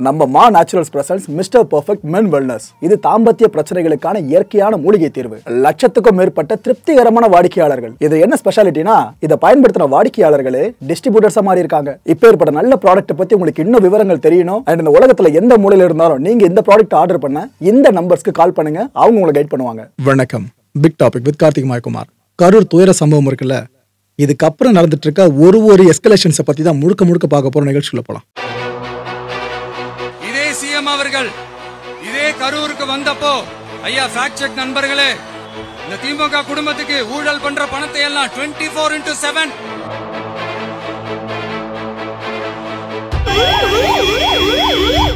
நம்ம மா naturals presence mister perfect மென் wellness. இது தாம்பத்திய பிரச்சனைகளுக்கான இயற்கையான மூலிகை தீர்வு. லட்சத்துக்கும் மேற்பட்ட திருப்திகரமான வாடிக்கையாளர்கள். இது என்ன ஸ்பெஷாலிட்டினா, இதை பயன்படுத்தின வாடிக்கையாளர்களே டிஸ்ட்ரிபியூட்டர்ஸா மாறி இருக்காங்க. இப்போ ஏற்பட்ட நல்ல ப்ராடக்ட் பத்தி உங்களுக்கு இன்னும் விவரங்கள் தெரியணும் அண்ட் இந்த உலகத்துல எந்த மூலையில இருந்தாலும் நீங்க இந்த ப்ராடக்ட் ஆர்டர் பண்ண இந்த நம்பர்ஸ்க்கு கால் பண்ணுங்க, அவங்க உங்களை கைட் பண்ணுவாங்க. வணக்கம். Big topic with Karthik Mayakumar. Karur துயர சம்பவம் இருக்குல்ல, இதுக்கப்புறம் நடந்துட்டு இருக்க ஒரு எஸ்கலேஷன்ஸை பத்தி தான் முழுக்க பார்க்க போற நிகழ்ச்சிக்குள்ள போலாம். இதே சிஎம் அவர்கள் இதே கரூருக்கு வந்தப்போ, ஐயா ஃபேக்ட் செக் நண்பர்களே, இந்த திமுக குடும்பத்துக்கு ஊழல் பண்ற பணத்தை எல்லாம் 24/7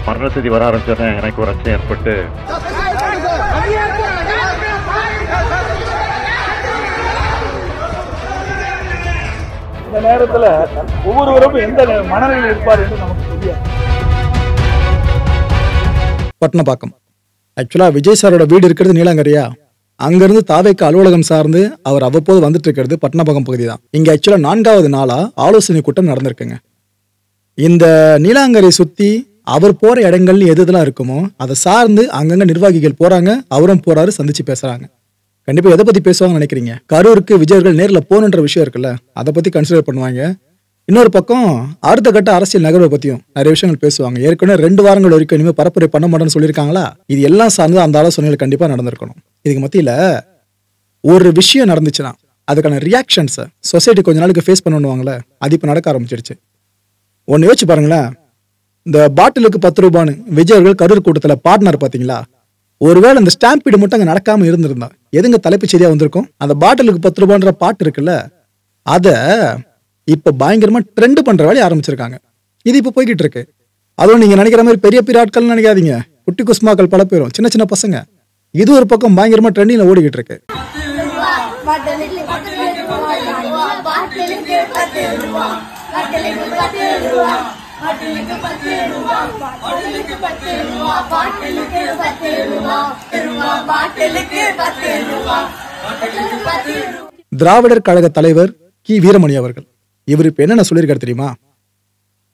மரண செய்தி வர ஆரம்பிச்சோன்னே எனக்கு ஒரு அச்சம் ஏற்பட்டு இந்த நேரத்துல ஒவ்வொருவரும் எந்த மனநிலையில் இருப்பார் என்று நமக்கு தெரியாது. பட்டணப்பாக்கம். ஆக்சுவலா விஜய் சாரோட வீடு இருக்கிறது நீலாங்கரையா. அங்கிருந்து தாவேக்கு அலுவலகம் சார்ந்து அவர் அவ்வப்போது வந்துட்டு இருக்கிறது பட்டணப்பாக்கம் பகுதி தான். இங்க ஆக்சுவலா 4வது நாளா ஆலோசனை கூட்டம் நடந்திருக்குங்க. இந்த நீலாங்கரை சுத்தி அவர் போற இடங்கள்னு எதுலாம் இருக்குமோ அதை சார்ந்து அங்கங்க நிர்வாகிகள் போறாங்க, அவரும் போறாரு, சந்திச்சு பேசுறாங்க. கண்டிப்பா எதை பத்தி பேசுவாங்கன்னு நினைக்கிறீங்க? கரூருக்கு விஜயர்கள் நேர்ல போகணுன்ற விஷயம் இருக்குல்ல, அதை பத்தி கன்சிடர் பண்ணுவாங்க. இன்னொரு பக்கம் அடுத்த கட்ட அரசியல் நகர்வை பத்தியும் நிறைய விஷயங்கள் பேசுவாங்க. ஏற்கனவே 2 வாரங்கள் வரைக்கும் இனிமேல் பரப்புரை பண்ண மாட்டேன்னு சொல்லியிருக்காங்களா, இது எல்லாம் சார்ந்து அந்த ஆலோசனைகள் கண்டிப்பா நடந்திருக்கணும். இதுக்கு மத்தியில ஒரு விஷயம் நடந்துச்சுன்னா அதுக்கான ரியாக்ஷன்ஸை சொசைட்டி கொஞ்ச நாளுக்கு ஃபேஸ் பண்ணுவாங்களே, அது இப்போ நடக்க ஆரம்பிச்சிருச்சு. ஒன்று யோசிச்சு பாருங்களேன், இந்த பாட்டிலுக்கு 10 ரூபான்னு விஜயர்கள் கரூர் கூட்டத்தில் பாட்னர் பார்த்தீங்களா? ஒருவேளை இந்த ஸ்டாம்பீடு மட்டும் அங்கே நடக்காம இருந்திருந்தா எதுங்க தலைப்பு செய்தியா வந்திருக்கும்? அந்த பாட்டிலுக்கு 10 ரூபான்ற பாட்டு இருக்குல்ல, அதை இப்ப பயங்கரமா ட்ரெண்ட் பண்ற வேலையை ஆரம்பிச்சிருக்காங்க. இது இப்ப போய்கிட்டு இருக்கு. அதுவும் நீங்க நினைக்கிற மாதிரி பெரிய ஆட்கள் நினைக்காதீங்க, குட்டி குஸ்மாக்கள் பல பேரும், சின்ன பசங்க. இது ஒரு பக்கம் பயங்கரமா ட்ரெண்டிங்ல ஓடிக்கிட்டு இருக்கு. திராவிடர் கழக தலைவர் கி வீரமணி அவர்கள் இவர் இப்ப என்ன சொல்லியிருக்காரு தெரியுமா?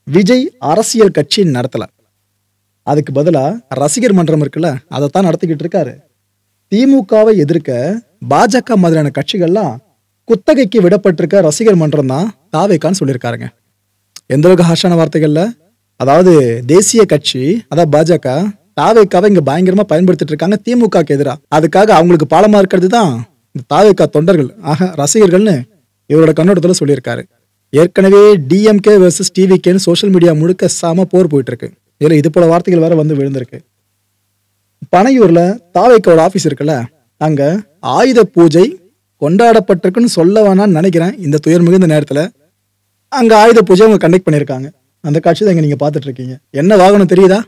விஜய் அரசியல் கட்சி நடத்தல, அதுக்கு பதிலா ரசிகர் மன்றம் இருக்குல்ல, அதைத்தான் நடத்திக்கிட்டு இருக்காரு. திமுகவை எதிர்க்க பாஜக மாதிரியான கட்சிகள்லாம் குத்தகைக்கு விடப்பட்டிருக்க ரசிகர் மன்றம் தான் தாவேக்கான்னு சொல்லியிருக்காருங்க. எந்த அளவுக்கு ஹார்ஷான வார்த்தைகள்ல, அதாவது தேசிய கட்சி அதாவது பாஜக தாவேக்காவை இங்க பயங்கரமா பயன்படுத்திட்டு இருக்காங்க திமுகக்கு எதிராக. அதுக்காக அவங்களுக்கு பாலமா இருக்கிறது தான் இந்த தாவேக்கா தொண்டர்கள், ஆக ரசிகர்கள்னு இவரோட கண்ணோட்டத்துல சொல்லியிருக்காரு. ஏற்கனவே டிஎம்கே வெர்சஸ் டிவிகேன்னு சோசியல் மீடியா முழுக்க சாம போர் போயிட்டு இருக்கு. இதுல இது போல வார்த்தைகள் வேற வந்து விழுந்திருக்கு. பனையூர்ல தாவேக்காவோட ஆபீஸ் இருக்குல்ல, அங்க ஆயுத பூஜை கொண்டாடப்பட்டிருக்குன்னு சொல்ல வேணான்னு நினைக்கிறேன். இந்த துயர் மிகுந்த நேரத்துல அங்க ஆயுத பூஜை அவங்க கண்டக்ட் பண்ணிருக்காங்க. அந்த காட்சி தான் இங்க நீங்க பாத்துட்டு இருக்கீங்க. என்ன வாகனம் தெரியுதா?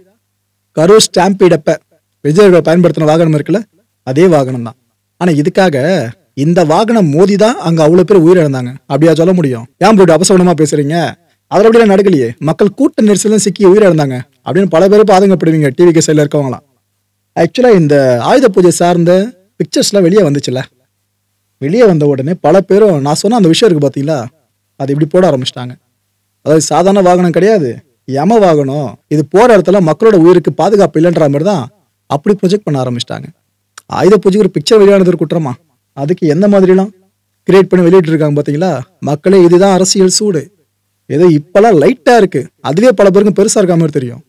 கரூர் ஸ்டாம்பீடப்ப விஜயர்கள் பயன்படுத்தின வாகனம் இருக்குல்ல, அதே வாகனம் தான். ஆனா இதுக்காக இந்த வாகனம் மோதிதான் அங்க அவ்வளவு பேர் உயிரிழந்தாங்க அப்படியா சொல்ல முடியும்? ஏன் போட்டு அபசகுணமா பேசுறீங்க? அதில் அப்படிலாம் நடக்கலையே, மக்கள் கூட்ட நெரிசலும் சிக்கி உயிரிழந்தாங்க அப்படின்னு பல பேர் பாதங்கப்படுவீங்க டிவிக்கு சைட்ல இருக்கவங்களாம். ஆக்சுவலா இந்த ஆயுத பூஜை சார்ந்த பிக்சர்ஸ்லாம் வெளியே வந்துச்சுல, வெளியே வந்த உடனே பல பேரும் நான் சொன்ன அந்த விஷயம் இருக்கு பாத்தீங்களா, அது இப்படி போட ஆரம்பிச்சிட்டாங்க. அதாவது சாதாரண வாகனம் கிடையாது, யம வாகனம், இது போற இடத்துல மக்களோட உயிருக்கு பாதுகாப்பு இல்லைன்ற மாதிரி தான் அப்படி ப்ரொஜெக்ட் பண்ண ஆரம்பிச்சிட்டாங்க. ஆயுத பூஜைக்கு ஒரு பிக்சர் வெளியானது ஒரு குற்றமா? அதுக்கு எந்த மாதிரிலாம் கிரியேட் பண்ணி வெளியிட்டு இருக்காங்க பாத்தீங்களா? மக்களே இதுதான் அரசியல் சூடு. ஏதோ இப்பெல்லாம் லைட்டா இருக்கு, அதுவே பல பேருக்கு பெருசா இருக்க மாதிரி தெரியும்.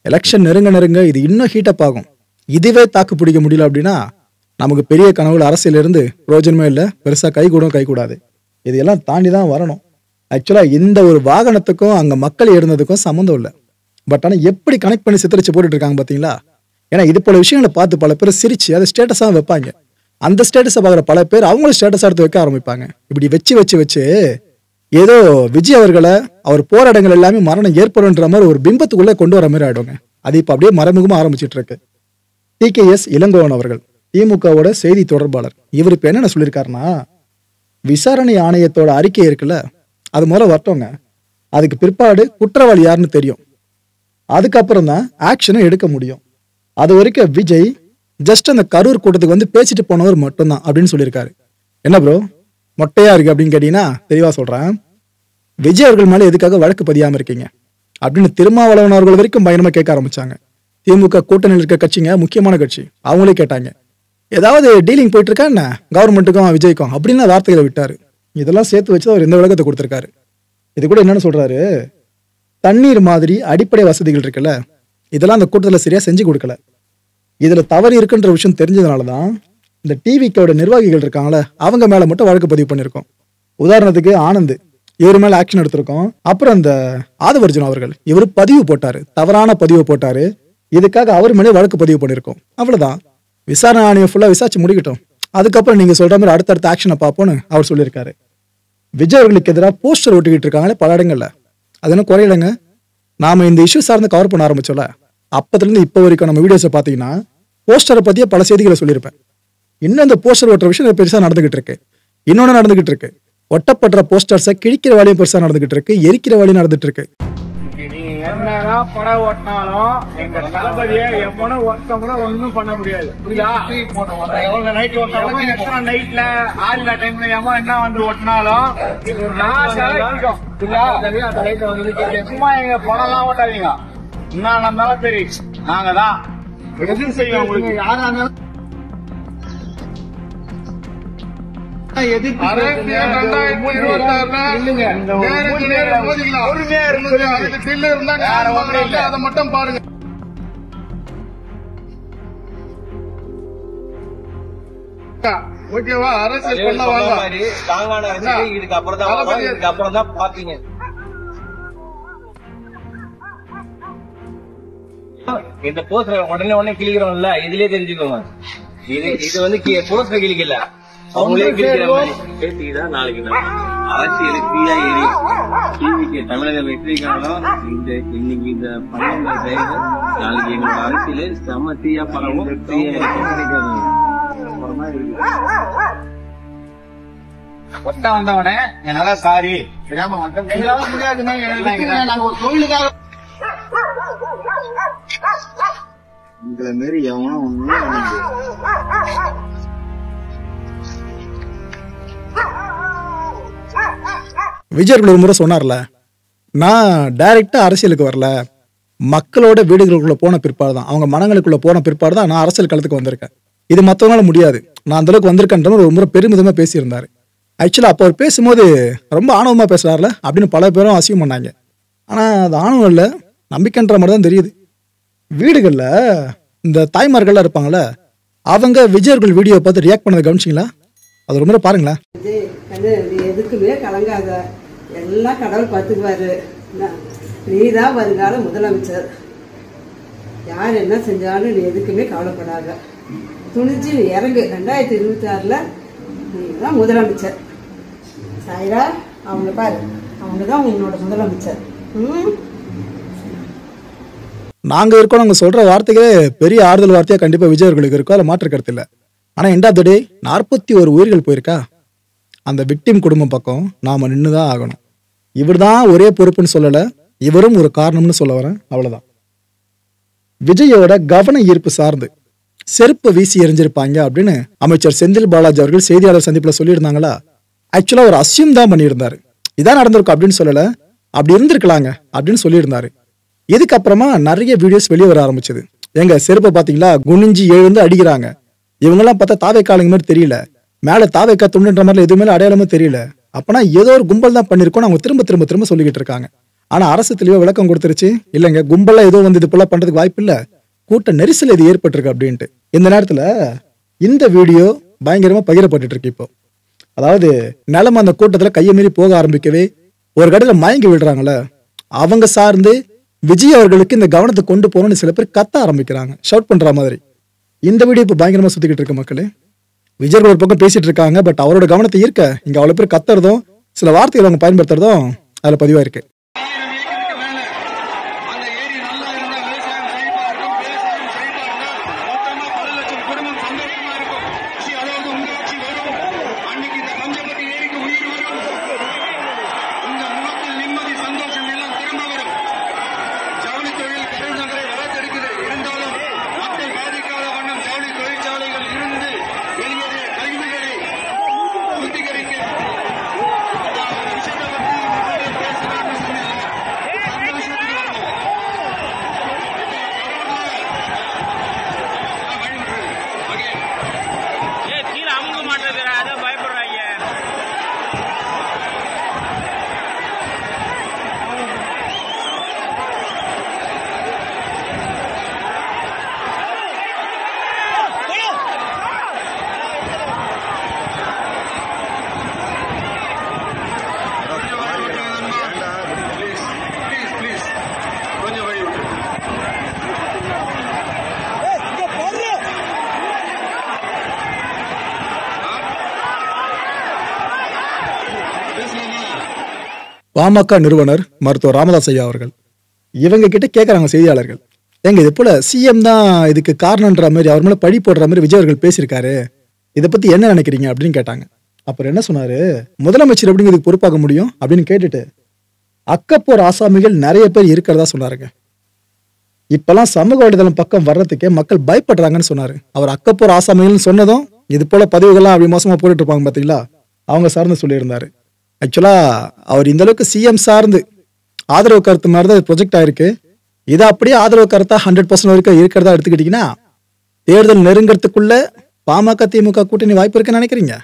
எலெக்ஷன் நெருங்க இது இன்னும் ஹீட்டப் ஆகும். இதுவே தாக்கு பிடிக்க முடியல அப்படின்னா நமக்கு பெரிய கனவுல அரசியல் இருந்து பிரயோஜனமே இல்லை, பெருசா கை கூடாது. இதெல்லாம் தாண்டி தான் வரணும். ஆக்சுவலா இந்த ஒரு வாகனத்துக்கும் அங்க மக்கள் இருந்ததுக்கும் சம்மந்தம் இல்லை. பட் ஆனா எப்படி கனெக்ட் பண்ணி சித்தரிச்சு போட்டுட்டு இருக்காங்க பாத்தீங்களா? ஏன்னா இது போல விஷயங்களை பார்த்து பல பேர் சிரிச்சு அதை ஸ்டேட்டஸா வைப்பாங்க. அந்த ஸ்டேட்டஸை பார்க்குற பல பேர் அவங்களும் ஸ்டேட்டஸ் எடுத்து வைக்க ஆரம்பிப்பாங்க. இப்படி வச்சு ஏதோ விஜய் அவர்களை அவர் போராட்டங்கள் எல்லாமே மரணம் ஏற்படுன்ற மாதிரி ஒரு பிம்பத்துக்குள்ளே கொண்டு வர மாதிரி ஆயிடுவாங்க. அது இப்ப அப்படியே மறைமுகமா ஆரம்பிச்சிட்டு இருக்கு. TKS இளங்கோவன் அவர்கள் திமுகவோட செய்தி தொடர்பாளர், இவர் இப்ப என்ன சொல்லியிருக்காருன்னா, விசாரணை ஆணையத்தோட அறிக்கை இருக்குல்ல, அது முதல்ல வரட்டோங்க, அதுக்கு பிற்பாடு குற்றவாளி யாருன்னு தெரியும், அதுக்கப்புறம் தான் ஆக்ஷனை எடுக்க முடியும். அது வரைக்கும் விஜய் ஜஸ்ட் அந்த கரூர் கூட்டத்துக்கு வந்து பேசிட்டு போனவர் மட்டும்தான் அப்படின்னு சொல்லியிருக்காரு. என்ன ப்ரோ மொட்டையா இருக்கு அப்படின்னு கேட்டீங்கன்னா தெளிவா சொல்றேன். விஜய் அவர்கள் மேல எதுக்காக வழக்கு பதியாம இருக்கீங்க? அப்படின்னு திருமாவளவன் அவர்கள் வரைக்கும் பயங்கரமா கேட்க ஆரம்பிச்சாங்க. திமுக கூட்டணியில் இருக்க கட்சிங்க, முக்கியமான கட்சி, அவங்களே கேட்டாங்க, ஏதாவது டீலிங் போயிட்டு இருக்கா என்ன கவர்மெண்ட்டுக்கும் விஜய்க்கும் அப்படின்னு வார்த்தைகளை விட்டாரு. இதெல்லாம் சேர்த்து வச்சு அவர் இந்த விளக்கத்தை கொடுத்திருக்காரு. இது கூட என்னன்னு சொல்றாரு, தண்ணீர் மாதிரி அடிப்படை வசதிகள் இருக்குல்ல, இதெல்லாம் அந்த கூட்டத்தில் சரியா செஞ்சு கொடுக்கல. இதுல தவறு இருக்குன்ற விஷயம் தெரிஞ்சதுனாலதான் இந்த டிவிக்கோட நிர்வாகிகள் இருக்காங்களே அவங்க மேல மட்டும் வழக்கு பதிவு பண்ணிருக்கோம். உதாரணத்துக்கு ஆனந்த், இவர் மேல ஆக்ஷன் எடுத்திருக்கோம். அப்புறம் அந்த ஆதவர்ஜுன் அவர்கள், இவர் பதிவு போட்டாரு, தவறான பதிவு போட்டாரு, இதுக்காக அவர் மேலே வழக்கு பதிவு பண்ணிருக்கோம். அவ்வளவுதான். விசாரணை ஆணையம் ஃபுல்லா விசாரிச்சு முடிக்கட்டும், அதுக்கப்புறம் நீங்க சொல்ற மாதிரி அடுத்தடுத்த ஆக்ஷனை பார்ப்போம்னு அவர் சொல்லியிருக்காரு. விஜய் அவர்களுக்கு எதிராக போஸ்டர் ஒட்டிக்கிட்டு இருக்காங்களே பல இடங்கள்ல, அது என்ன குறையிலங்க. நாம இந்த இஷ்யூ சார்ந்து கவர் பண்ண ஆரம்பிச்சோல, அப்பத்துல இருந்து இப்ப வரைக்கும் நம்ம வீடியோஸை பாத்தீங்கன்னா போஸ்டரை பத்தியே பல செய்திகளை சொல்லியிருப்பேன். இன்னும் இந்த போஸ்டர் ஒட்டுற விஷயம் பெருசா நடந்துகிட்டு இருக்கு. இன்னொன்னு நடந்துகிட்டு இருக்கு, ஒட்டப்படுற போஸ்டர்ஸை கிழிக்கிற வேலையும் பெருசா நடந்துகிட்டு இருக்கு, எரிக்கிற வேலையும் நடந்துட்டு இருக்கு. என்னதான் படம் ஓட்டினாலும் எங்க தளபதியை எவனும் ஒருத்தம் கூட ஒண்ணும் பண்ண முடியாது. நைட்ல ஆளுந டைம்ல எவன் என்ன வந்து ஓட்டினாலும் சும்மா எங்க படம் எல்லாம் ஓட்டாதீங்க. என்ன நடந்தாலும் சரி நாங்க தான் எது செய்வோம். உங்களுக்கு யாரா இருந்தாலும் அதை மட்டும் பாருங்க. ஓகேவா? அரசியல் பண்ண இதுக்கு அப்புறம் தான் பாப்பீங்க. இந்த போஸ்டர் உடனே கிளிக்கிறோம்ல, இதுலயே தெரிஞ்சுக்கோங்க. இது வந்து போஸ்டர் கிளிக்கல, அவங்களே கிளிக்கிற மாதிரி பேசிக்கிதான் நாளைக்கு அரசியலுக்கு டிவிக்கு தமிழக வெற்றிக்காலம் இன்னைக்கு இந்த பணம் நாளைக்கு எங்களோட அரசியல் செம தீயா பரவும். ஒட்ட வந்தவனே என்னால சாரி முடியாதுன்னா நாங்க ஒரு தொழிலுக்காக உங்களை மாரி எவனும் ஒண்ணு. விஜய் ஒரு முறை சொன்னார்ல, நான் டைரக்டா அரசியலுக்கு வரல, மக்களோட வீடுகளுக்குள்ள போன பிற்பாடு தான், அவங்க மனங்களுக்குள்ள போன பிற்பாடு தான் நான் அரசியல் களத்துக்கு வந்திருக்கேன். இது மற்றவங்களால முடியாது, நான் அந்த அளவுக்கு வந்திருக்கேன்ற ஒரு முறை பெருமிதமா பேசியிருந்தாரு. ஆக்சுவலா அப்போ அவர் பேசும்போது ரொம்ப ஆணவமா பேசுறாருல அப்படின்னு பல பேரும் அசியம் பண்ணாங்க. ஆனா அது ஆணவம் இல்லை, நம்பிக்கைன்ற மாதிரி தான் தெரியுது. வீடுகள்ல இந்த தாய்மார்கள்லாம் இருப்பாங்கல்ல, அவங்க விஜயர்கள் வீடியோ பார்த்து ரியாக்ட் பண்ணதை கவனிச்சிங்களா? அது ரொம்ப பாருங்களேன். எதுக்குமே கலங்காத, எல்லாம் கடவுள் பார்த்துக்குவாரு. நீதான் வருங்கால முதலமைச்சர், யார் என்ன செஞ்சாலும் நீ எதுக்குமே கவலைப்படாத, துணிச்சு நீ இறங்கு. 2026 நீதான் முதலமைச்சர். சாயிரா, அவங்க பாரு, அவங்கதான் உன்னோட முதலமைச்சர். நாங்க இருக்கோம், நாங்க சொல்ற வார்த்தைகளே பெரிய ஆறுதல் வார்த்தையா கண்டிப்பா விஜயர்களுக்கு இருக்கும், அதில் மாற்று கருத்து இல்லை. ஆனா எண்ட் ஆஃப் த டே 41 உயிர்கள் போயிருக்கா, அந்த விக்டிம் குடும்பம் பக்கம் நாம நின்றுதான் ஆகணும். இவர் தான் ஒரே பொறுப்புன்னு சொல்லல, இவரும் ஒரு காரணம்னு சொல்ல வரேன், அவ்வளவுதான். விஜயோட கவன ஈர்ப்பு சார்ந்து செருப்பை வீசி எறிஞ்சிருப்பாங்க அப்படின்னு அமைச்சர் செந்தில் பாலாஜி அவர்கள் செய்தியாளர் சந்திப்புல சொல்லியிருந்தாங்களா? ஆக்சுவலா ஒரு அசியம் தான் பண்ணியிருந்தாரு, இதான் நடந்திருக்கும் அப்படின்னு சொல்லல, அப்படி இருந்திருக்கலாங்க அப்படின்னு சொல்லியிருந்தாரு. இதுக்கப்புறமா நிறைய வீடியோஸ் வெளியே வர ஆரம்பிச்சது. எங்க செருப்பை பாத்தீங்களா, குனிஞ்சி எழுந்து அடிக்கிறாங்க. இவங்கெல்லாம் பார்த்தா தாவைக்காலங்க மாதிரி தெரியல, மேல தாவைக்கா துண்டுன்ற மாதிரி எதுவுமே அடையாளமே தெரியல. அப்பனா ஏதோ ஒரு கும்பல் தான் பண்ணிருக்கோம் அவங்க திரும்ப திரும்ப திரும்ப சொல்லிக்கிட்டு இருக்காங்க. ஆனா அரசு தெளிவா விளக்கம் கொடுத்துருச்சு, இல்லைங்க கும்பலா ஏதோ வந்து இது போல பண்றதுக்கு வாய்ப்பு இல்ல, கூட்ட நெரிசல் இது ஏற்பட்டிருக்கு அப்படின்ட்டு. இந்த நேரத்துல இந்த வீடியோ பயங்கரமா பகிரப்பட்டு இருக்கு. இப்போ அதாவது நிலைமை அந்த கூட்டத்துல கையை மீறி போக ஆரம்பிக்கவே ஒரு கடையில மயங்கி விடுறாங்கல்ல, அவங்க சார்ந்து விஜய் அவர்களுக்கு இந்த கவனத்தை கொண்டு போகணும்னு சில பேர் கத்த ஆரம்பிக்கிறாங்க, ஷவுட் பண்ற மாதிரி. இந்த வீடியோ இப்போ பயங்கரமா சுத்திக்கிட்டு இருக்கு மக்களே. விஜய் ஒரு பக்கம் பேசிட்டு இருக்காங்க, பட் அவரோட கவனத்தை ஈர்க்க இங்க அவ்வளவு பேர் கத்துறதும் சில வார்த்தைகள் அவங்க பயன்படுத்துறதும் அதுல பதிவா இருக்கு. பாமக நிறுவனர் மருத்துவர் ராமதாஸ் ஐயா அவர்கள். இவங்க கிட்ட கேட்குறாங்க செய்தியாளர்கள், எங்க இது போல சிஎம் தான் இதுக்கு காரணம்ன்ற மாதிரி அவர் மேலே பழி போடுற மாதிரி விஜய் அவர்கள் பேசியிருக்காரு, இதை பற்றி என்ன நினைக்கிறீங்க அப்படின்னு கேட்டாங்க. அப்புறம் என்ன சொன்னாரு, முதலமைச்சர் எப்படிங்க இதுக்கு பொறுப்பாக முடியும் அப்படின்னு கேட்டுட்டு அக்கப்போர் ஆசாமிகள் நிறைய பேர் இருக்கிறதா சொன்னாருங்க. இப்பெல்லாம் சமூக வலைதளம் பக்கம் வர்றதுக்கே மக்கள் பயப்படுறாங்கன்னு சொன்னாரு. அவர் அக்கப்போர் ஆசாமிகள்னு சொன்னதும் இது போல பதிவுகள்லாம் அப்படி மோசமா போட்டுட்டு இருப்பாங்க பார்த்தீங்களா, அவங்க சார்ந்து சொல்லியிருந்தாரு. ஆக்சுவலா அவர் இந்த அளவுக்கு சிஎம் சார்ந்து ஆதரவு கருத்து மாதிரி தான் ப்ரொஜெக்ட் ஆயிருக்கு. இதை அப்படியே ஆதரவு கருத்தா 100% வரைக்கும் இருக்கிறதா எடுத்துக்கிட்டீங்கன்னா தேர்தல் நெருங்கிறதுக்குள்ள பாமக திமுக கூட்டணி வாய்ப்பு இருக்குன்னு நினைக்கிறீங்க?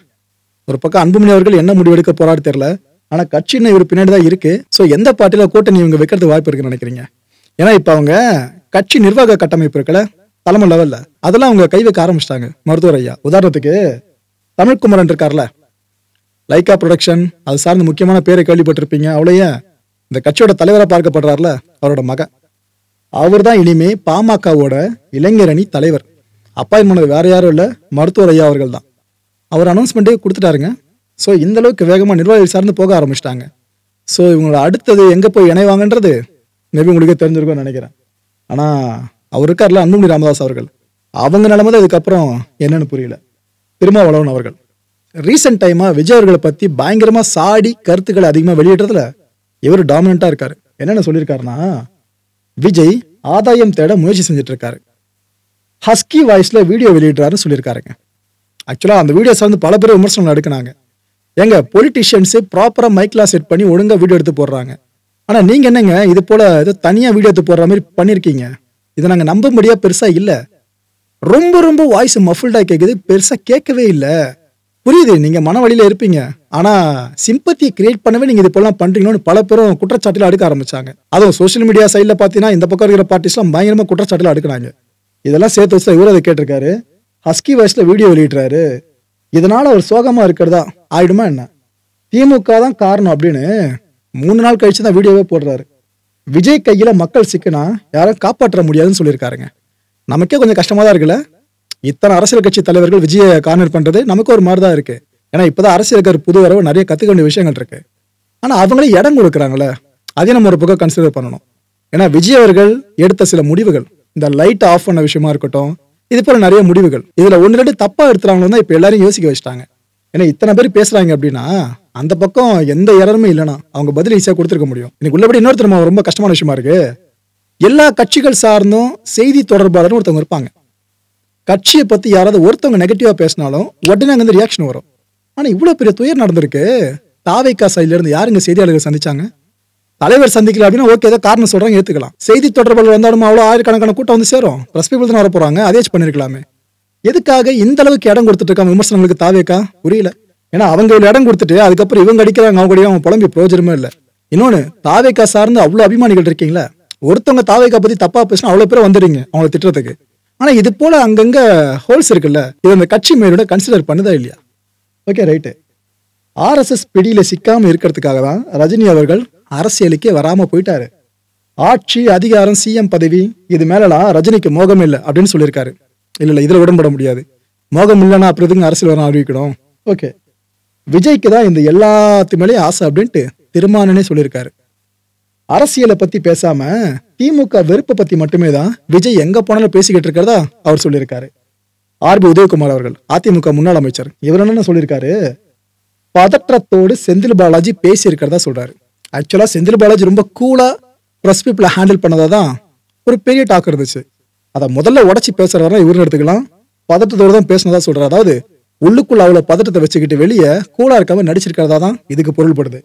ஒரு பக்கம் அன்புமணி அவர்கள் என்ன முடிவெடுக்க போறாரு தெரியல, ஆனா கட்சின்னு இவர் பின்னாடி தான் இருக்கு. ஸோ எந்த பார்ட்டியில கூட்டணி இவங்க வைக்கிறது வாய்ப்பு இருக்குன்னு நினைக்கிறீங்க? ஏன்னா இப்ப அவங்க கட்சி நிர்வாக கட்டமைப்பு இருக்கல தலைமை லெவல்ல, அதெல்லாம் அவங்க கை வைக்க ஆரம்பிச்சிட்டாங்க. மருத்துவர் ஐயா உதாரணத்துக்கு தமிழ்குமரன் இருக்கார்ல, லைக்கா ப்ரொடக்ஷன், அது சார்ந்த முக்கியமான பேரை கேள்விப்பட்டிருப்பீங்க. அவளையே இந்த கட்சியோட தலைவராக பார்க்கப்படுறாருல, அவரோட மகன், அவர் தான் இனிமே பாமகவோட இளைஞரணி தலைவர். அப்பாயின்மெண்ட் வேற யாரும் இல்லை, மருத்துவர் ஐயா அவர்கள் தான். அவர் அனௌன்ஸ்மெண்ட்டே கொடுத்துட்டாருங்க. ஸோ இந்த அளவுக்கு வேகமாக நிர்வாகிகள் சார்ந்து போக ஆரம்பிச்சிட்டாங்க. ஸோ இவங்களோட அடுத்தது எங்கே போய் இணைவாங்கன்றது மேபி உங்களுக்கே தெரிஞ்சிருக்கும்னு நினைக்கிறேன். ஆனால் அவர் இருக்கார்ல அன்புமணி ராமதாஸ் அவர்கள், அவங்க நிலைமை தான் இதுக்கப்புறம் என்னன்னு புரியல. திருமாவளவன் அவர்கள் ரீசெண்ட் டைமாக விஜய் அவர்களை பற்றி பயங்கரமாக சாடி கருத்துக்களை அதிகமாக வெளியிடுறதுல இவர் டாமினண்ட்டாக இருக்காரு. என்னென்ன சொல்லியிருக்காருன்னா, விஜய் ஆதாயம் தேட முயற்சி செஞ்சுட்டு இருக்காரு, ஹஸ்கி வாய்ஸ்ல வீடியோ வெளியிடுறாருன்னு சொல்லியிருக்காருங்க. ஆக்சுவலா அந்த வீடியோ சார்ந்து பல பேர் விமர்சனங்கள் எடுக்கிறாங்க. எங்க பொலிட்டிஷியன்ஸு ப்ராப்பரா மைக்லாம் செட் பண்ணி ஒழுங்கா வீடியோ எடுத்து போடுறாங்க. ஆனா நீங்க என்னங்க இது போல ஏதோ தனியா வீடியோ எடுத்து போடுற மாதிரி பண்ணிருக்கீங்க, இதை நாங்க நம்ப முடியா பெருசா இல்ல. ரொம்ப ரொம்ப வாய்ஸ் மஃபிள்டா கேக்குது, பெருசா கேட்கவே இல்ல. புரியுது நீங்க மன வழியில இருப்பீங்க, ஆனா சிம்பத்தியை கிரியேட் பண்ணவே நீங்க இது போலாம் பண்றீங்கன்னு பல பேரும் குற்றச்சாட்டுல அடுக்க ஆரம்பிச்சாங்க. அதுவும் சோசியல் மீடியா சைட்ல பாத்தீங்கன்னா இந்த பக்கம் இருக்கிற பார்ட்டிஸ்லாம் பயங்கரமா குற்றச்சாட்டுல அடுக்கிறாங்க. இதெல்லாம் சேர்த்து வச்சு இவர் அதை கேட்டிருக்காரு, ஹஸ்கி வாய்ஸ்ல வீடியோ வெளியிடுறாரு, இதனால அவர் சோகமா இருக்கிறதா ஆயிடுமா என்ன, திமுக தான் காரணம் அப்படின்னு 3 நாள் கழிச்சு தான் வீடியோவே போடுறாரு. விஜய் கையில மக்கள் சிக்கினா யாரும் காப்பாற்ற முடியாதுன்னு சொல்லியிருக்காருங்க. நமக்கே கொஞ்சம் கஷ்டமா தான் இருக்குல்ல, இத்தனை அரசியல் கட்சி தலைவர்கள் விஜயை கார்னர் பண்றது நமக்கு ஒரு மாதிரி தான் இருக்கு. ஏன்னா இப்பதான் அரசியலுக்கு புது வரவு நிறைய கத்துக்க வேண்டிய விஷயங்கள் இருக்கு. ஆனா அவங்களே இடம் கொடுக்குறாங்களே, அதையும் நம்ம ஒரு பக்கம் கன்சிடர் பண்ணணும். ஏன்னா விஜய் அவர்கள் எடுத்த சில முடிவுகள், இந்த லைட் ஆஃப் பண்ண விஷயமா இருக்கட்டும், இது போல நிறைய முடிவுகள், இதுல 1-2 தப்பா எடுத்துறாங்களோ இப்ப எல்லாரும் யோசிக்க வச்சுட்டாங்க. ஏன்னா இத்தனை பேர் பேசுறாங்க அப்படின்னா அந்த பக்கம் எந்த இடருமே இல்லைன்னா அவங்க பதில் ஈஸியா கொடுத்துருக்க முடியும். இன்னைக்கு உள்ளபடி இன்னொருத்தர் ரொம்ப கஷ்டமான விஷயமா இருக்கு, எல்லா கட்சிகள் சார்ந்தும் செய்தி தொடர்பாளர் ஒருத்தவங்க இருப்பாங்க. கட்சியை பத்தி யாராவது ஒருத்தவங்க நெகட்டிவா பேசினாலும் உடனே அங்க இருந்து ரியாக்ஷன் வரும். ஆனா இவ்வளவு பெரிய துயர் நடந்திருக்கு, தாவேகா சைட்ல இருந்து யாருங்க செய்தியாளர்கள் சந்திச்சாங்க? தலைவர் சந்திக்கல அப்படின்னா ஓகே, ஏதோ காரணம் சொல்றாங்க, ஏத்துக்கலாம். செய்தி தொடர்பாளர் வந்தாலும் அவ்வளோ ஆயிரக்கணக்கான கூட்டம் வந்து சேரும், பிரஸ் பீப்புள் தான் வர போறாங்க, அதே பண்ணிருக்கலாமே. எதுக்காக இந்த அளவுக்கு இடம் கொடுத்துட்டு இருக்காங்க விமர்சனங்களுக்கு தாவேகா? புரியல. ஏன்னா அவங்க இவ்வளவு இடம் கொடுத்துட்டு அதுக்கப்புறம் இவங்க அடிக்கிறாங்க, அவங்க புலம்பி பிரயோஜனமே இல்லை. இன்னொன்னு, தாவேகா சார்ந்து அவ்வளவு அபிமானிகள் இருக்கீங்களா, ஒருத்தவங்க தாவேகா பத்தி தப்பா பேசினா அவ்வளவு பேர் வந்துடுறீங்க அவங்கள திட்டுறதுக்கு. ஆனா இது போல அங்கங்க ஹோல்ஸ் இருக்குல்ல, இது அந்த கட்சி மேலோட கன்சிடர் பண்ணுதா இல்லையா? Okay right. ஆர்எஸ்எஸ் பிடியில சிக்காம இருக்கிறதுக்காக தான் ரஜினி அவர்கள் அரசியலுக்கே வராம போயிட்டாரு. ஆட்சி அதிகாரம் சிஎம் பதவி இது மேலலாம் ரஜினிக்கு மோகம் இல்லை அப்படின்னு சொல்லியிருக்காரு. இல்ல இதுல உடன்பட முடியாது, மோகம் இல்லைன்னா அப்புறம் எதுங்க அரசியல் வர அறிவிக்கணும். ஓகே, விஜய்க்கு தான் இந்த எல்லாத்து மேலேயும் ஆசை அப்படின்ட்டு திருமானனே சொல்லியிருக்காரு. அரசியலை பத்தி பேசாம திமுக வெறுப்பை பத்தி மட்டுமே தான் விஜய் எங்க போனாலும் பேசிக்கிட்டு இருக்கிறதா அவர் சொல்லியிருக்காரு. ஆர்பி உதயகுமார் அவர்கள் அதிமுக முன்னாள் அமைச்சர், இவர் என்ன சொல்லியிருக்காரு, பதற்றத்தோடு செந்தில் பாலாஜி பேசி இருக்கிறதா சொல்றாரு. ஆக்சுவலா செந்தில் பாலாஜி ரொம்ப கூலா பிரஸ் பீப்புளை ஹேண்டில் பண்ணதா தான் ஒரு பெரிய டாக் இருந்துச்சு. அதை முதல்ல உடச்சி பேசுறவரை இவருன்னு எடுத்துக்கலாம், பதற்றத்தோடு தான் பேசினதா சொல்றாரு. அதாவது உள்ளுக்குள்ள அவ்வளவு பதட்டத்தை வச்சுக்கிட்டு வெளியே கூலா இருக்காம நடிச்சிருக்கிறதா தான் இதுக்கு பொருள்படுது.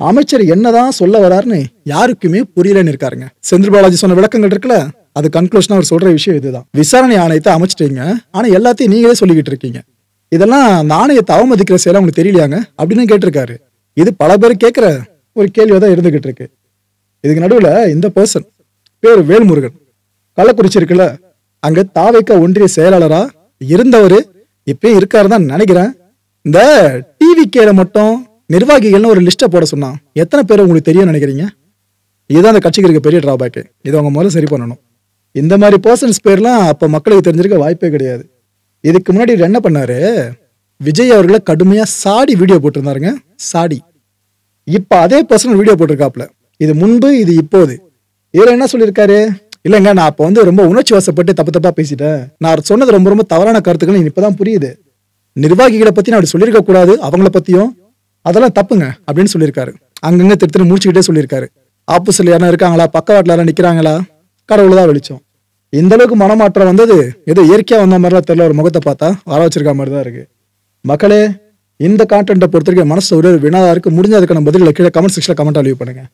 அமைச்சர் என்னதான் சொல்ல வராருன்னு யாருக்குமே புரியலன்னு இருக்காருங்க. செந்தில் பாலாஜி சொன்ன விளக்கங்கள் இருக்குல்ல, அது கன்க்ளூஷனா அவர் சொல்ற விஷயம் இதுதான். விசாரணை ஆணையத்தை அமைச்சிட்டீங்க, ஆனா எல்லாத்தையும் நீங்களே சொல்லிக்கிட்டு இருக்கீங்க, இதெல்லாம் அந்த ஆணையத்தை அவமதிக்கிற செயலா உங்களுக்கு தெரியலையாங்க அப்படின்னு கேட்டிருக்காரு. இது பல பேர் கேட்கிற ஒரு கேள்வியா தான் இருந்துகிட்டு இருக்கு. இதுக்கு நடுவுல இந்த பர்சன் பேர் வேல்முருகன், கள்ளக்குறிச்சி இருக்குல்ல, அங்க தாவேகா ஒன்றிய செயலாளரா இருந்தவரு, இப்பயும் இருக்காருதான் நினைக்கிறேன். இந்த டிவிகேல மட்டும் நிர்வாகிகள்னு ஒரு லிஸ்ட்டை போட சொன்னா எத்தனை பேர் உங்களுக்கு தெரியும் நினைக்கிறீங்க? இதுதான் அந்த கட்சிக்கு இருக்க பெரிய டிராபேக். இது அவங்க முதல்ல சரி பண்ணணும். இந்த மாதிரி பர்சன்ஸ் பேர்லாம் அப்ப மக்களுக்கு தெரிஞ்சிருக்க வாய்ப்பே கிடையாது. இதுக்கு முன்னாடி என்ன பண்ணாரு, விஜய் அவர்களை கடுமையா சாடி வீடியோ போட்டிருந்தாருங்க. சாடி இப்ப அதே பர்சனல் வீடியோ போட்டிருக்காப்ல. இது முன்பு, இது இப்போது. இதுல என்ன சொல்லியிருக்காரு, இல்லைங்க நான் அப்ப வந்து ரொம்ப உணர்ச்சி வசப்பட்டு தப்பா பேசிட்டேன், நான் சொன்னது ரொம்ப தவறான கருத்துக்கள் இப்பதான் புரியுது, நிர்வாகிகளை பத்தி நான் அப்படி சொல்லியிருக்க கூடாது, அவங்கள பத்தியும் அதெல்லாம் தப்புங்க அப்படின்னு சொல்லியிருக்காரு. அங்கங்க திருத்திட்டு முடிச்சுக்கிட்டே சொல்லியிருக்காரு. ஆப்போசிட்ல யாரும் இருக்காங்களா, பக்கவாட்டில் யாரும் நிக்கிறாங்களா, கடவுள் தான் வெளிச்சம். இந்த அளவுக்கு மனமாற்றம் வந்தது ஏதோ இயற்கையா வந்த மாதிரிலாம் தெரியல. ஒரு முகத்தை பார்த்தா வர வச்சிருக்க மாதிரி தான் இருக்கு. மக்களே, இந்த கான்டென்ட்டை பொறுத்த வரைக்கும் மனசு ஒரு வினாதா இருக்கு. முடிஞ்ச அதுக்கான பதில்களை கீழே கமெண்ட் செக்ஷன்ல கமெண்ட் லீவ் பண்ணுங்க.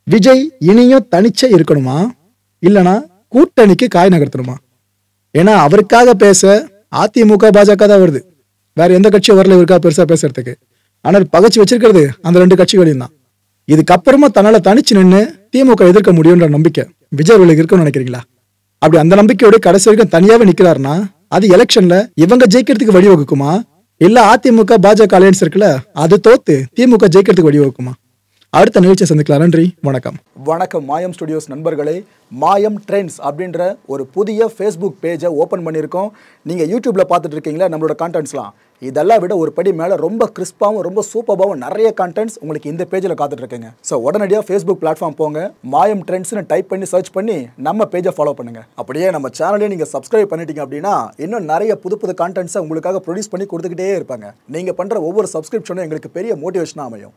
விஜய் இனியும் தனிச்சே இருக்கணுமா, இல்லைனா கூட்டணிக்கு காய் நகர்த்தணுமா? ஏன்னா அவருக்காக பேச அதிமுக பாஜக தான் வருது, வேற எந்த கட்சியும் வரல இவருக்கா பெருசா பேசுறதுக்கு. ஆனால் பகச்சு வச்சிருக்கிறது அந்த 2 கட்சிகளையும் தான். இதுக்கப்புறமா தன்னால தனிச்சு நின்று திமுக எதிர்க்க முடியும்ன்ற நம்பிக்கை விஜய் அவர்களுக்கு இருக்குன்னு நினைக்கிறீங்களா? அப்படி அந்த நம்பிக்கையோட கடைசி வரைக்கும் தனியாவே நிக்கிறாருன்னா அது எலெக்ஷன்ல இவங்க ஜெயிக்கிறதுக்கு வழிவகுக்குமா, இல்ல அதிமுக பாஜக அலையன்ஸ் இருக்குல்ல அது தோத்து திமுக ஜெயிக்கிறதுக்கு வழிவகுக்குமா? அடுத்த நிகழ்ச்சியை சந்திக்கலாம். நன்றி, வணக்கம். வணக்கம் மாயம் ஸ்டுடியோஸ் நண்பர்களே. மாயம் ட்ரெண்ட்ஸ் அப்படின்ற ஒரு புதிய ஃபேஸ்புக் பேஜை ஓப்பன் பண்ணியிருக்கோம். நீங்கள் யூடியூப்பில் பார்த்துட்டு இருக்கீங்களா நம்மளோட கான்டென்ட்ஸ்லாம். இதெல்லாம் விட ஒரு படி மேலே ரொம்ப கிறிஸ்பாகவும் ரொம்ப சூப்பராகவும் நிறைய கான்டென்ட்ஸ் உங்களுக்கு இந்த பேஜில் காத்துட்ருக்குங்க. ஸோ உடனடியாக ஃபேஸ்புக் பிளாட்ஃபார்ம் போங்க, மாயம் ட்ரெண்ட்ஸ்னு டைப் பண்ணி சர்ச் பண்ணி நம்ம பேஜை ஃபாலோ பண்ணுங்கள். அப்படியே நம்ம சேனலையும் நீங்கள் சப்ஸ்கிரைப் பண்ணிட்டீங்க அப்படின்னா இன்னும் நிறைய புது கான்டென்ட்ஸை உங்களுக்காக ப்ரொடியூஸ் பண்ணி கொடுத்துக்கிட்டே இருப்பாங்க. நீங்கள் பண்ணுற ஒவ்வொரு சப்ஸ்கிரிப்ஷனும் எங்களுக்கு பெரிய மோட்டிவேஷனாக அமையும்.